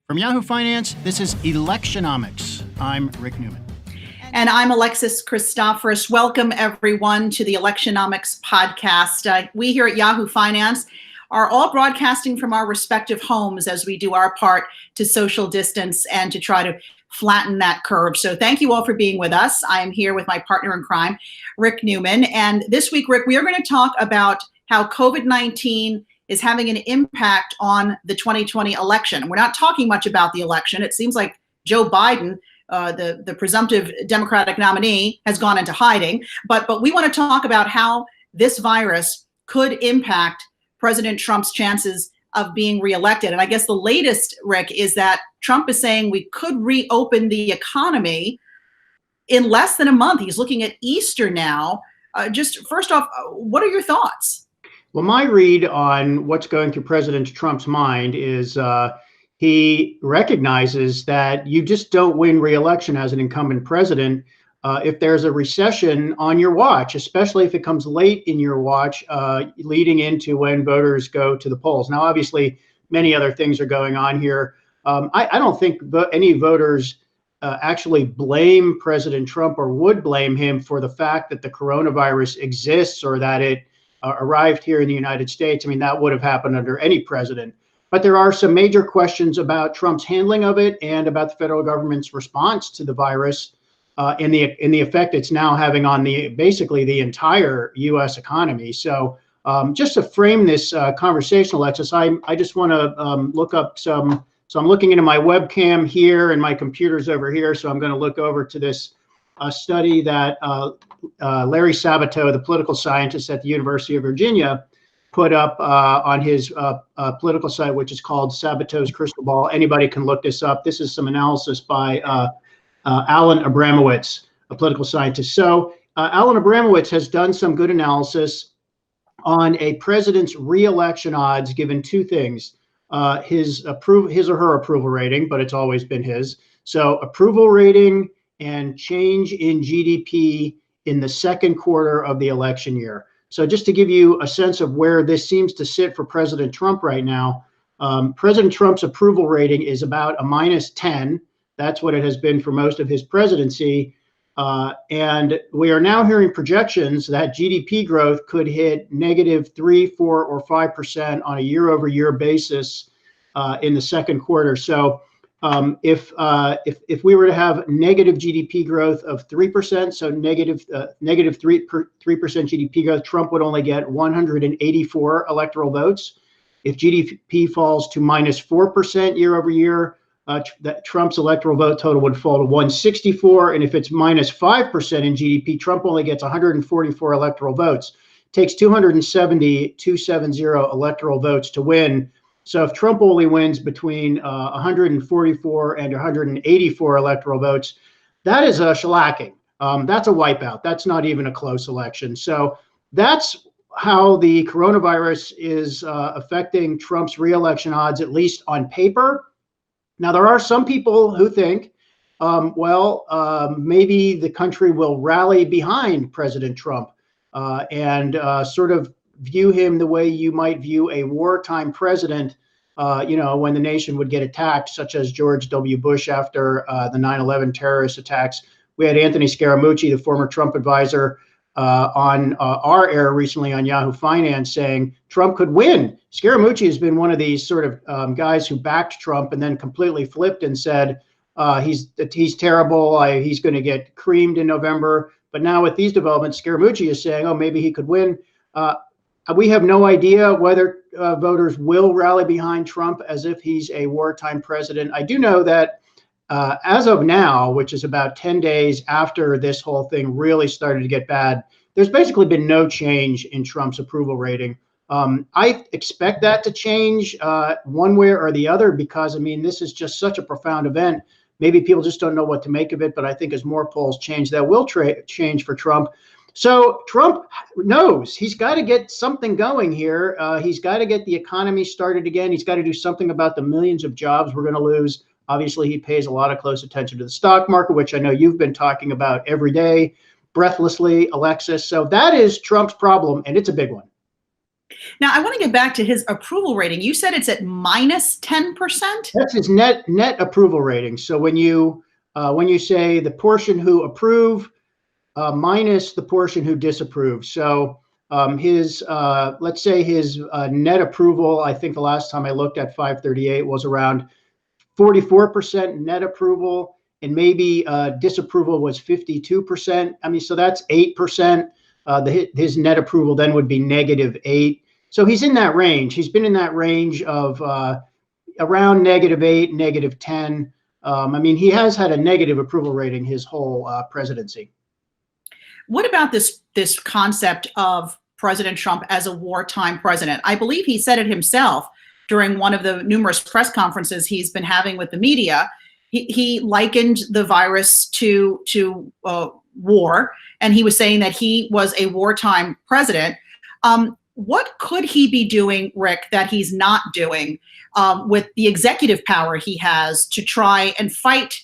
From Yahoo Finance, this is Electionomics. I'm Rick Newman. And I'm Alexis Christoforous. Welcome, everyone, to the Electionomics podcast. We here at Yahoo Finance are all broadcasting from our respective homes as we do our part to social distance and to try to flatten that curve. So thank you all for being with us. I am here with my partner in crime, Rick Newman. And this week, Rick, we are going to talk about how COVID-19 is having an impact on the 2020 election. And we're not talking much about the election. It seems like Joe Biden, the presumptive Democratic nominee, has gone into hiding. But we want to talk about how this virus could impact President Trump's chances of being reelected. And I guess the latest, Rick, is that Trump is saying we could reopen the economy in less than a month. He's looking at Easter now. Just first off, what are your thoughts? Well, my read on what's going through President Trump's mind is he recognizes that you just don't win re-election as an incumbent president if there's a recession on your watch, especially if it comes late in your watch, leading into when voters go to the polls. Now, obviously, many other things are going on here. I don't think any voters actually blame President Trump or would blame him for the fact that the coronavirus exists or that it arrived here in the United States. I mean, that would have happened under any president. But there are some major questions about Trump's handling of it and about the federal government's response to the virus and the effect it's now having on basically the entire U.S. economy. So just to frame this conversation, Alexis, I just want to look up some. So I'm looking into my webcam here and my computer's over here. So I'm going to look over to this study that Larry Sabato, the political scientist at the University of Virginia, put up on his political site, which is called Sabato's Crystal Ball. Anybody can look this up. This is some analysis by Alan Abramowitz, a political scientist. So Alan Abramowitz has done some good analysis on a president's re-election odds given two things, his or her approval rating, but it's always been his. So approval rating and change in GDP in the second quarter of the election year. So just to give you a sense of where this seems to sit for President Trump right now, President Trump's approval rating is about a -10. That's what it has been for most of his presidency. And we are now hearing projections that GDP growth could hit -3, 4, or 5% on a year-over-year basis in the second quarter. So if we were to have negative GDP growth of 3%, so negative 3% GDP growth, Trump would only get 184 electoral votes. If GDP falls to -4% year over year, Trump's electoral vote total would fall to 164. And if it's -5% in GDP, Trump only gets 144 electoral votes. It takes 270 electoral votes to win. So if Trump only wins between 144 and 184 electoral votes, that is a shellacking. That's a wipeout. That's not even a close election. So that's how the coronavirus is affecting Trump's reelection odds, at least on paper. Now, there are some people who think, maybe the country will rally behind President Trump and sort of view him the way you might view a wartime president, when the nation would get attacked, such as George W. Bush after the 9/11 terrorist attacks. We had Anthony Scaramucci, the former Trump advisor, on our air recently on Yahoo Finance saying Trump could win. Scaramucci has been one of these sort of guys who backed Trump and then completely flipped and said he's terrible, he's going to get creamed in November. But now with these developments, Scaramucci is saying, maybe he could win. We have no idea whether voters will rally behind Trump as if he's a wartime president. I do know that as of now, which is about 10 days after this whole thing really started to get bad, there's basically been no change in Trump's approval rating. I expect that to change one way or the other because, this is just such a profound event. Maybe people just don't know what to make of it, but I think as more polls change, that will change for Trump. So Trump knows he's got to get something going here. He's got to get the economy started again. He's got to do something about the millions of jobs we're going to lose. Obviously, he pays a lot of close attention to the stock market, which I know you've been talking about every day, breathlessly, Alexis. So that is Trump's problem, and it's a big one. Now, I want to get back to his approval rating. You said it's at minus 10%? That's his net approval rating. So when you say the portion who approve minus the portion who disapprove. So his let's say his net approval, I think the last time I looked at 538 was around 44% net approval, and maybe disapproval was 52%. I mean, so that's 8%. His net approval then would be -8. So he's in that range. He's been in that range of around -8, -10. I mean, he has had a negative approval rating his whole presidency. What about this concept of President Trump as a wartime president? I believe he said it himself during one of the numerous press conferences he's been having with the media. He likened the virus to war, and he was saying that he was a wartime president. What could he be doing, Rick, that he's not doing with the executive power he has to try and fight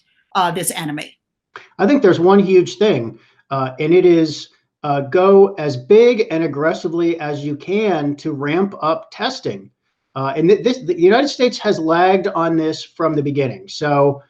this enemy? I think there's one huge thing, and it is go as big and aggressively as you can to ramp up testing. And the United States has lagged on this from the beginning. So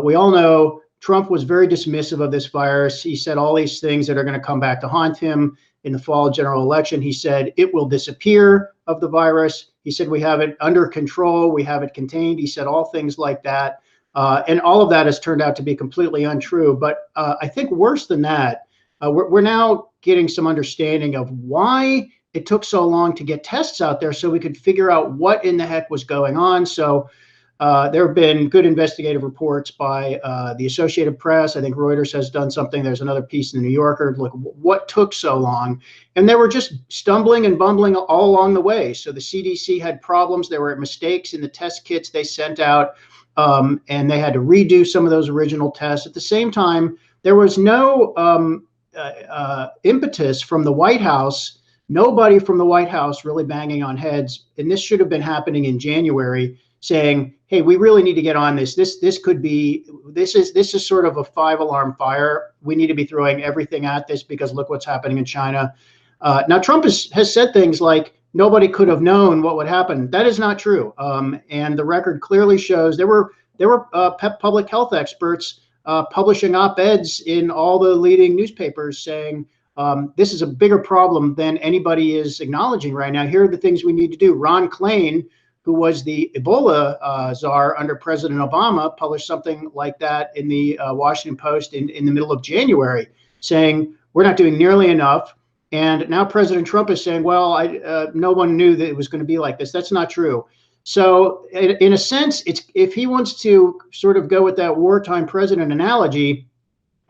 we all know Trump was very dismissive of this virus. He said all these things that are going to come back to haunt him in the fall general election. He said it will disappear of the virus. He said we have it under control. We have it contained. He said all things like that. And all of that has turned out to be completely untrue. But I think worse than that, we're now getting some understanding of why it took so long to get tests out there so we could figure out what in the heck was going on. So there have been good investigative reports by the Associated Press. I think Reuters has done something. There's another piece in the New Yorker. Look, what took so long? And they were just stumbling and bumbling all along the way. So the CDC had problems. There were mistakes in the test kits they sent out, and they had to redo some of those original tests. At the same time, there was no impetus from the White House. Nobody from the White House really banging on heads. And this should have been happening in January, saying, hey, we really need to get on this. This is sort of a 5-alarm fire. We need to be throwing everything at this because look what's happening in China. Now, Trump has said things like nobody could have known what would happen. That is not true. And the record clearly shows there were public health experts publishing op-eds in all the leading newspapers saying, this is a bigger problem than anybody is acknowledging right now. Here are the things we need to do. Ron Klain, who was the Ebola czar under President Obama, published something like that in the Washington Post in the middle of January, saying we're not doing nearly enough. And now President Trump is saying, well, no one knew that it was going to be like this. That's not true. So in a sense, if he wants to sort of go with that wartime president analogy,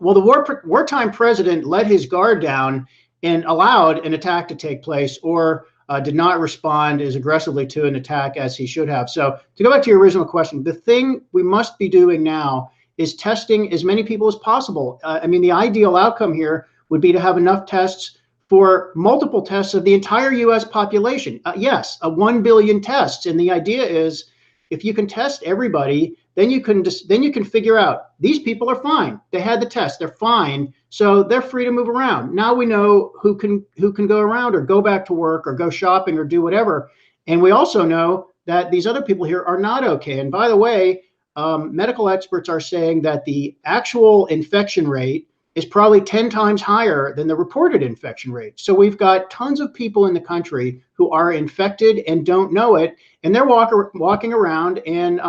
well, the wartime president let his guard down and allowed an attack to take place, or did not respond as aggressively to an attack as he should have. So to go back to your original question, the thing we must be doing now is testing as many people as possible. I mean, the ideal outcome here would be to have enough tests for multiple tests of the entire U.S. population. Yes, 1 billion tests. And the idea is if you can test everybody, then you can figure out these people are fine. They had the test, they're fine. So they're free to move around. Now we know who can go around or go back to work or go shopping or do whatever. And we also know that these other people here are not okay. And by the way, medical experts are saying that the actual infection rate is probably 10 times higher than the reported infection rate. So we've got tons of people in the country who are infected and don't know it, and they're walking around and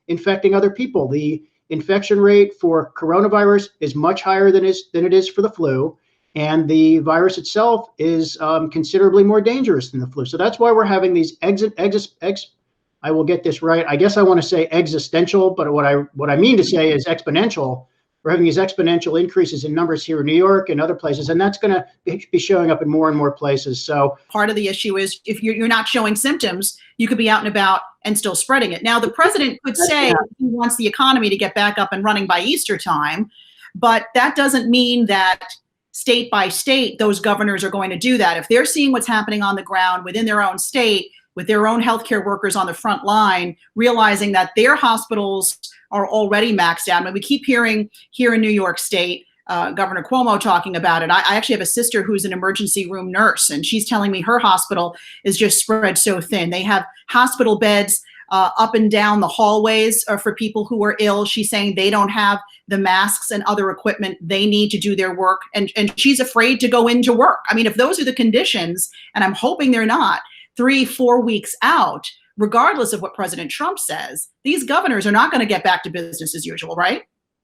infecting other people. The infection rate for coronavirus is much higher than it is for the flu, and the virus itself is considerably more dangerous than the flu. So that's why we're having these I will get this right. I guess I want to say existential, but what I mean to say is exponential. We're having these exponential increases in numbers here in New York and other places, and that's going to be showing up in more and more places. So part of the issue is if you're not showing symptoms, you could be out and about and still spreading it. Now, the president could say he wants the economy to get back up and running by Easter time, but that doesn't mean that state by state, those governors are going to do that. If they're seeing what's happening on the ground within their own state, with their own healthcare workers on the front line, realizing that their hospitals are already maxed out. I mean, we keep hearing here in New York State Governor Cuomo talking about it. I actually have a sister who's an emergency room nurse, and she's telling me her hospital is just spread so thin. They have hospital beds up and down the hallways for people who are ill. She's saying they don't have the masks and other equipment they need to do their work, and she's afraid to go into work. I mean, if those are the conditions, and I'm hoping they're not, 3-4 weeks out, regardless of what President Trump says, these governors are not going to get back to business as usual, right?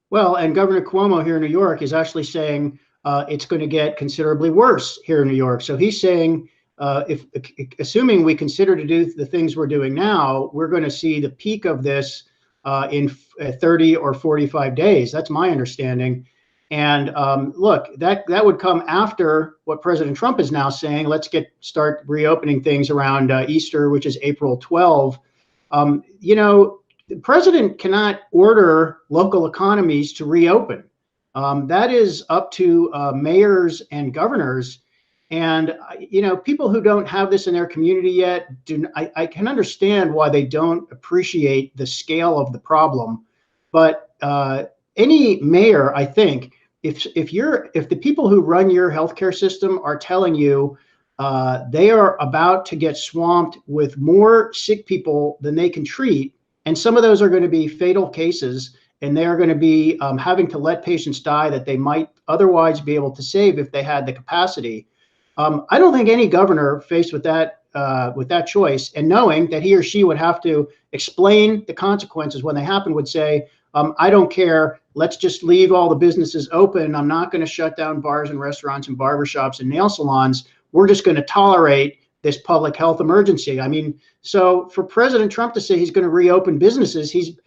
Well, and Governor Cuomo here in New York is actually saying it's going to get considerably worse here in New York. So he's saying, if assuming we consider to do the things we're doing now, we're going to see the peak of this in 30 or 45 days. That's my understanding. And look, that would come after what President Trump is now saying. Let's start reopening things around Easter, which is April 12. You know, the president cannot order local economies to reopen. That is up to mayors and governors. And, you know, people who don't have this in their community yet, I can understand why they don't appreciate the scale of the problem. But any mayor, I think, if the people who run your healthcare system are telling you they are about to get swamped with more sick people than they can treat, and some of those are going to be fatal cases, and they are going to be having to let patients die that they might otherwise be able to save if they had the capacity. I don't think any governor faced with that choice, and knowing that he or she would have to explain the consequences when they happen, would say, I don't care. Let's just leave all the businesses open. I'm not going to shut down bars and restaurants and barbershops and nail salons. We're just going to tolerate this public health emergency. I mean, so for President Trump to say he's going to reopen businesses, if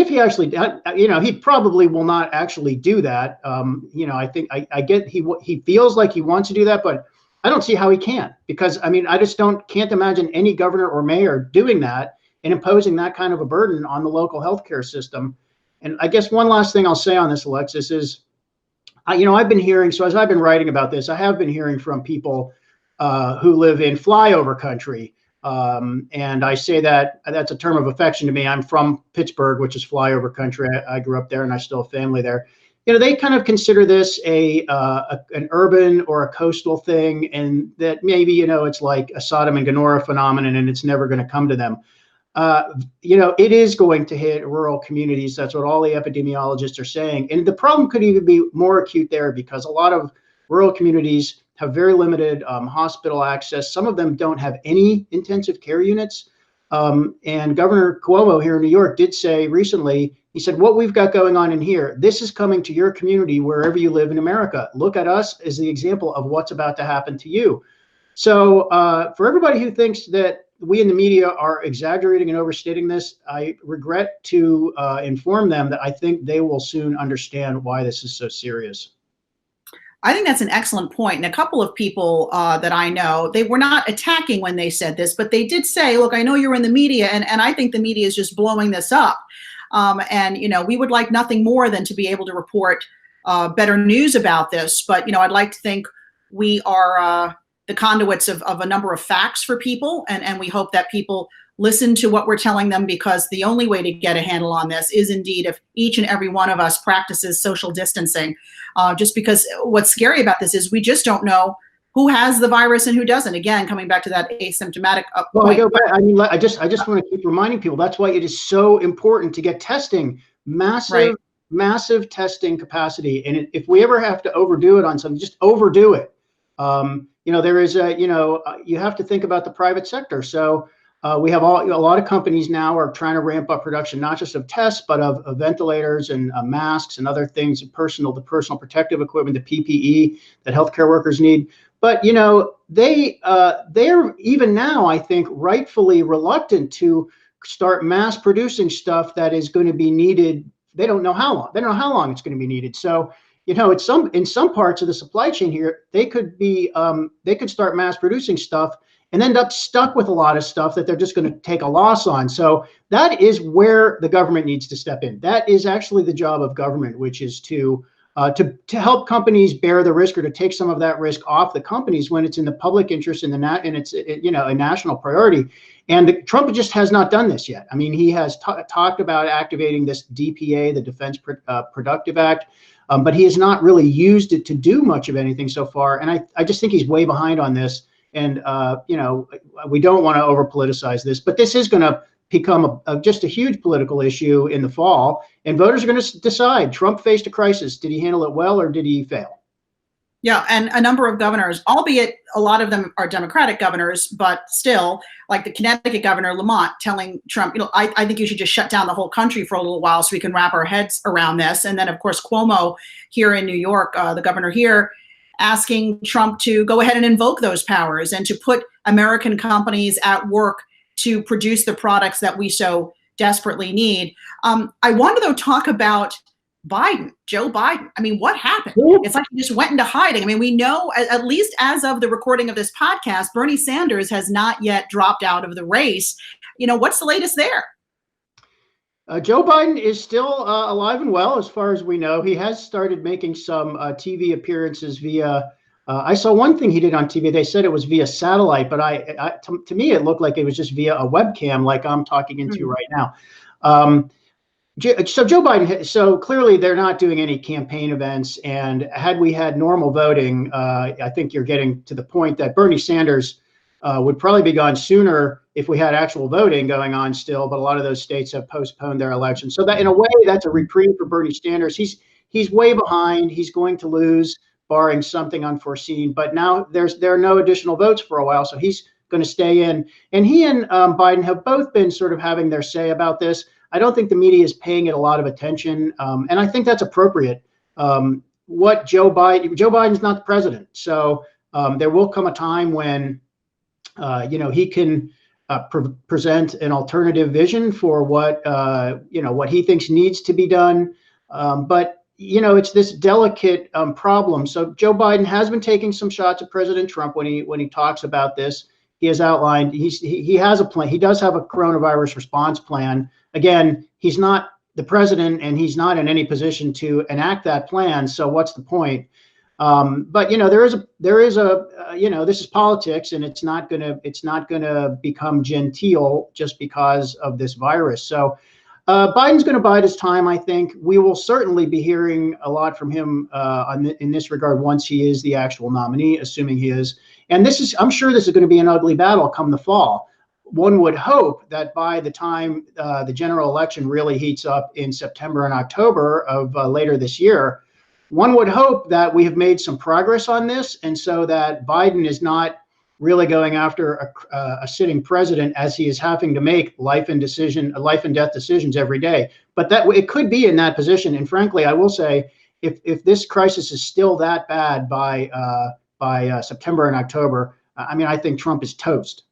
he actually, he probably will not actually do that. I think I get he feels like he wants to do that, but I don't see how he can, because I mean, I just can't imagine any governor or mayor doing that and imposing that kind of a burden on the local healthcare system. And I guess one last thing I'll say on this, Alexis, is, I've been hearing, so as I've been writing about this, I have been hearing from people who live in flyover country. And I say that's a term of affection to me. I'm from Pittsburgh, which is flyover country. I grew up there and I still have family there. They kind of consider this an urban or a coastal thing, and that maybe, it's like a Sodom and Gomorrah phenomenon and it's never going to come to them. It is going to hit rural communities. That's what all the epidemiologists are saying. And the problem could even be more acute there, because a lot of rural communities have very limited hospital access. Some of them don't have any intensive care units. And Governor Cuomo here in New York did say recently, he said, what we've got going on in here, this is coming to your community wherever you live in America. Look at us as the example of what's about to happen to you. So for everybody who thinks that we in the media are exaggerating and overstating this, I regret to inform them that I think they will soon understand why this is so serious. I think that's an excellent point. And a couple of people that I know, they were not attacking when they said this, but they did say, look, I know you're in the media, and I think the media is just blowing this up. We would like nothing more than to be able to report better news about this. But, I'd like to think we are the conduits of a number of facts for people. And we hope that people listen to what we're telling them, because the only way to get a handle on this is indeed if each and every one of us practices social distancing. Just because what's scary about this is we just don't know who has the virus and who doesn't. Again, coming back to that asymptomatic point. I just want to keep reminding people, that's why it is so important to get testing, massive testing capacity. And if we ever have to overdo it on something, just overdo it. There is you have to think about the private sector. So we have a lot of companies now are trying to ramp up production, not just of tests, but of ventilators and masks and other things, the personal protective equipment, the PPE that healthcare workers need. But, they're even now, I think, rightfully reluctant to start mass producing stuff that is going to be needed. They don't know how long. They don't know how long it's going to be needed. So, in some parts of the supply chain here, they could start mass producing stuff and end up stuck with a lot of stuff that they're just going to take a loss on. So that is where the government needs to step in. That is actually the job of government, which is to to help companies bear the risk or to take some of that risk off the companies when it's in the public interest and it's a national priority. And Trump just has not done this yet. I mean, he has talked about activating this DPA, the Defense Productive Act, but he has not really used it to do much of anything so far. And I just think he's way behind on this. And we don't want to over politicize this, but this is going to become just a huge political issue in the fall, and voters are going to decide. Trump faced a crisis. Did he handle it well, or did he fail? Yeah, and a number of governors, albeit a lot of them are Democratic governors, but still, like the Connecticut governor, Lamont, telling Trump, I think you should just shut down the whole country for a little while so we can wrap our heads around this. And then, of course, Cuomo here in New York, the governor here, asking Trump to go ahead and invoke those powers and to put American companies at work to produce the products that we so desperately need. I want to, though, talk about Biden, Joe Biden. I mean, what happened? It's like he just went into hiding. I mean, we know, at least as of the recording of this podcast, Bernie Sanders has not yet dropped out of the race. What's the latest there? Joe Biden is still alive and well, as far as we know. He has started making some TV appearances via. I saw one thing he did on TV. They said it was via satellite, but to me, it looked like it was just via a webcam, like I'm talking into right now. So Joe Biden, so clearly they're not doing any campaign events. And had we had normal voting, I think you're getting to the point that Bernie Sanders would probably be gone sooner if we had actual voting going on still. But a lot of those states have postponed their elections. So that, in a way, that's a reprieve for Bernie Sanders. He's way behind. He's going to lose, barring something unforeseen. But now there are no additional votes for a while, so he's going to stay in. And he and Biden have both been sort of having their say about this. I don't think the media is paying it a lot of attention, and I think that's appropriate. Joe Biden's not the president, so there will come a time when he can present an alternative vision for what he thinks needs to be done. But it's this delicate problem. So Joe Biden has been taking some shots at President Trump when he talks about this. He has outlined he has a plan. He does have a coronavirus response plan. Again, he's not the president, and he's not in any position to enact that plan. So what's the point? But there is a this is politics, and it's not gonna become genteel just because of this virus. So Biden's going to bide his time. I think we will certainly be hearing a lot from him in this regard once he is the actual nominee, assuming he is. And I'm sure this is going to be an ugly battle come the fall. One would hope that by the time the general election really heats up in September and October of later this year, one would hope that we have made some progress on this, and so that Biden is not really going after a sitting president as he is having to make life and death decisions every day. But that it could be in that position. And frankly, I will say, if this crisis is still that bad by September and October, I think Trump is toast.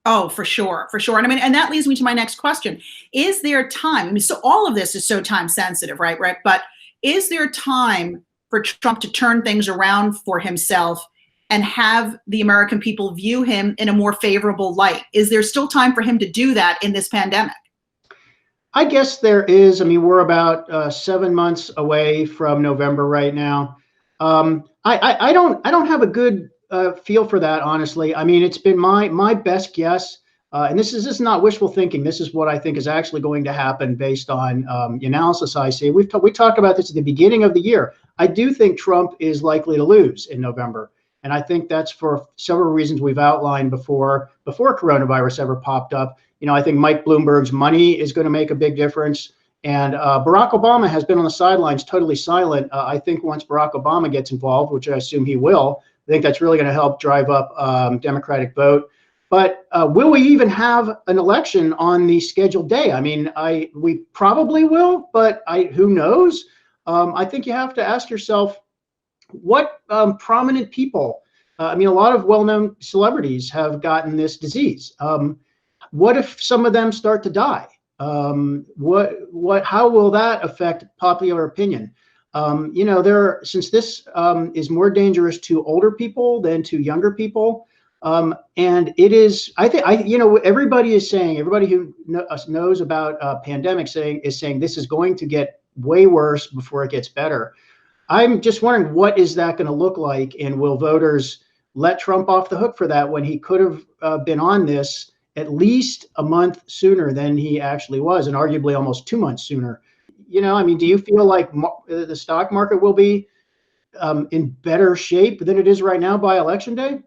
Oh, for sure. And that leads me to my next question. Is there time? So all of this is so time sensitive, right? But is there time for Trump to turn things around for himself and have the American people view him in a more favorable light? Is there still time for him to do that in this pandemic? I guess there is. We're about 7 months away from November right now. I don't have a good feel for that, honestly. It's been my best guess, and this is not wishful thinking. This is what I think is actually going to happen based on the analysis I see. We talked about this at the beginning of the year. I do think Trump is likely to lose in November. And I think that's for several reasons we've outlined before coronavirus ever popped up. I think Mike Bloomberg's money is going to make a big difference. And Barack Obama has been on the sidelines totally silent. I think once Barack Obama gets involved, which I assume he will, I think that's really going to help drive up Democratic vote. But will we even have an election on the scheduled day? We probably will, but who knows? I think you have to ask yourself, what prominent people, a lot of well-known celebrities have gotten this disease. What if some of them start to die? How will that affect popular opinion? Since this is more dangerous to older people than to younger people, and it is, everybody who knows about pandemics is saying this is going to get way worse before it gets better. I'm just wondering, what is that going to look like? And will voters let Trump off the hook for that when he could have been on this at least a month sooner than he actually was, and arguably almost 2 months sooner? I mean, do you feel like the stock market will be in better shape than it is right now by election day?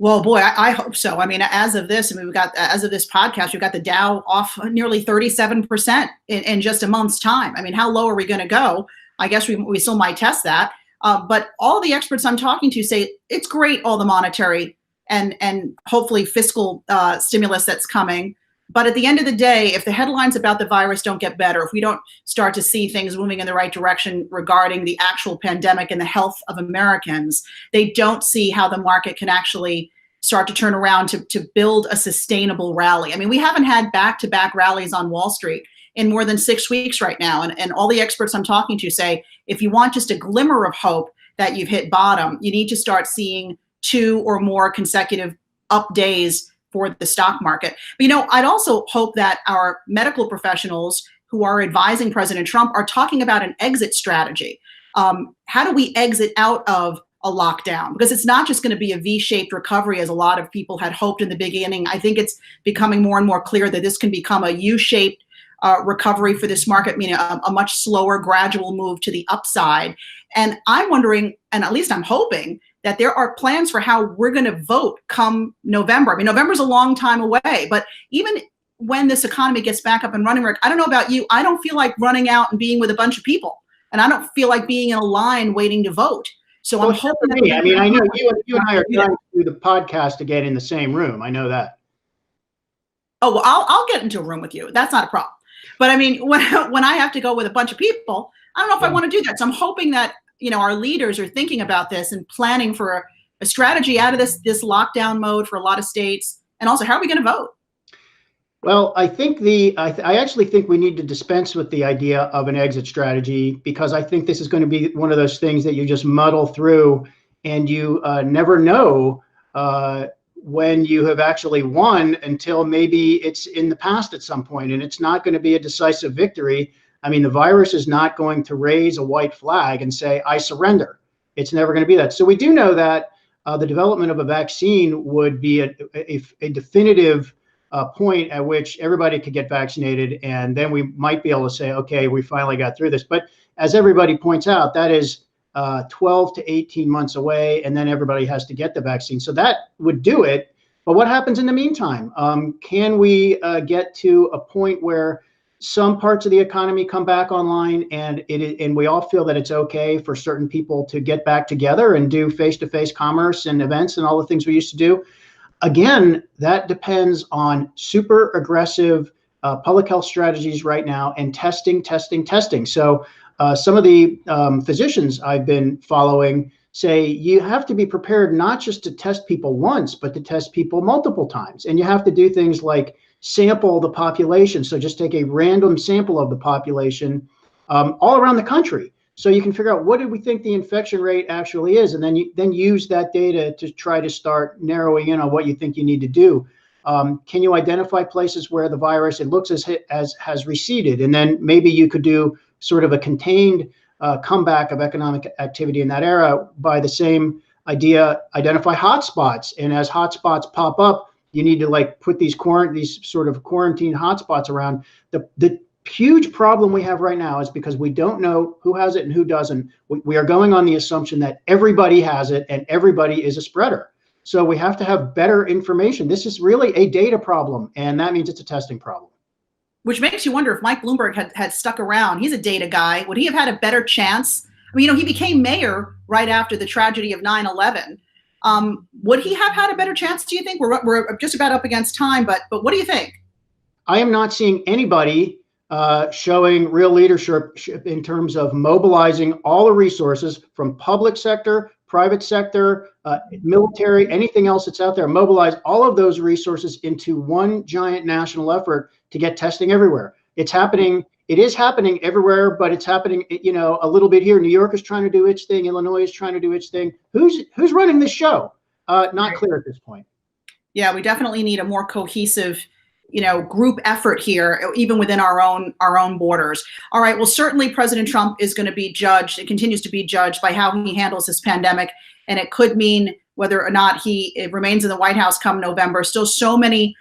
Well, boy, I hope so. I mean, as of this podcast, we've got the Dow off nearly 37% in just a month's time. I mean, how low are we going to go? I guess we still might test that. But all the experts I'm talking to say it's great, all the monetary and hopefully fiscal stimulus that's coming. But at the end of the day, if the headlines about the virus don't get better, if we don't start to see things moving in the right direction regarding the actual pandemic and the health of Americans, they don't see how the market can actually start to turn around to build a sustainable rally. I mean, we haven't had back-to-back rallies on Wall Street in more than 6 weeks right now. And all the experts I'm talking to say, if you want just a glimmer of hope that you've hit bottom, you need to start seeing 2 or more consecutive up days for the stock market. But, I'd also hope that our medical professionals who are advising President Trump are talking about an exit strategy. How do we exit out of a lockdown? Because it's not just going to be a V-shaped recovery as a lot of people had hoped in the beginning. I think it's becoming more and more clear that this can become a U-shaped recovery for this market, meaning a much slower, gradual move to the upside. And I'm wondering, and at least I'm hoping, that there are plans for how we're going to vote come November. I mean, November's a long time away, but even when this economy gets back up and running, Rick, I don't know about you, I don't feel like running out and being with a bunch of people. And I don't feel like being in a line waiting to vote. So I'm hoping that I mean, I know you and I are trying to do the podcast again in the same room. I know that. Oh, well, I'll get into a room with you. That's not a problem. But I mean, when I have to go with a bunch of people, I don't know if I want to do that. So I'm hoping that, our leaders are thinking about this and planning for a strategy out of this lockdown mode for a lot of states. And also, how are we going to vote? Well, I think I actually think we need to dispense with the idea of an exit strategy, because I think this is going to be one of those things that you just muddle through, and you never know when you have actually won until maybe it's in the past at some point, and it's not going to be a decisive victory. I mean, the virus is not going to raise a white flag and say, I surrender. It's never going to be that. So we do know that the development of a vaccine would be a definitive point at which everybody could get vaccinated, and then we might be able to say, okay, we finally got through this. But as everybody points out, that is 12 to 18 months away, and then everybody has to get the vaccine. So that would do it. But what happens in the meantime? Can we get to a point where some parts of the economy come back online, and we all feel that it's okay for certain people to get back together and do face-to-face commerce and events and all the things we used to do? Again, that depends on super aggressive public health strategies right now, and testing. So some of the physicians I've been following say you have to be prepared not just to test people once, but to test people multiple times. And you have to do things like sample the population. So just take a random sample of the population all around the country, so you can figure out what do we think the infection rate actually is, and then use that data to try to start narrowing in on what you think you need to do. Can you identify places where the virus, it looks as has receded, and then maybe you could do sort of a contained comeback of economic activity in that era by the same idea, identify hotspots, and as hotspots pop up, you need to put these sort of quarantine hotspots around. The huge problem we have right now is because we don't know who has it and who doesn't. We are going on the assumption that everybody has it and everybody is a spreader. So we have to have better information. This is really a data problem, and that means it's a testing problem. Which makes you wonder if Mike Bloomberg had stuck around. He's a data guy. Would he have had a better chance? I mean, he became mayor right after the tragedy of 9/11. Would he have had a better chance, do you think? We're just about up against time, but what do you think? I am not seeing anybody showing real leadership in terms of mobilizing all the resources from public sector, private sector, military, anything else that's out there. Mobilize all of those resources into one giant national effort to get testing everywhere. It's happening. It is happening everywhere, but it's happening, a little bit here. New York is trying to do its thing. Illinois is trying to do its thing. Who's running this show? Not clear at this point. Yeah, we definitely need a more cohesive group effort here, even within our own borders. All right. Well, certainly President Trump is going to be judged. It continues to be judged by how he handles this pandemic, and it could mean whether or not he remains in the White House come November. Still, so many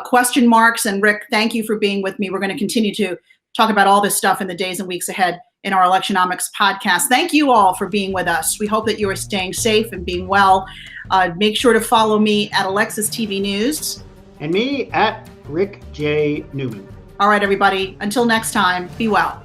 question marks. And Rick, thank you for being with me. We're going to continue to talk about all this stuff in the days and weeks ahead in our Electionomics podcast. Thank you all for being with us. We hope that you are staying safe and being well. Make sure to follow me at Alexis TV News. And me at Rick J. Newman. All right, everybody. Until next time, be well.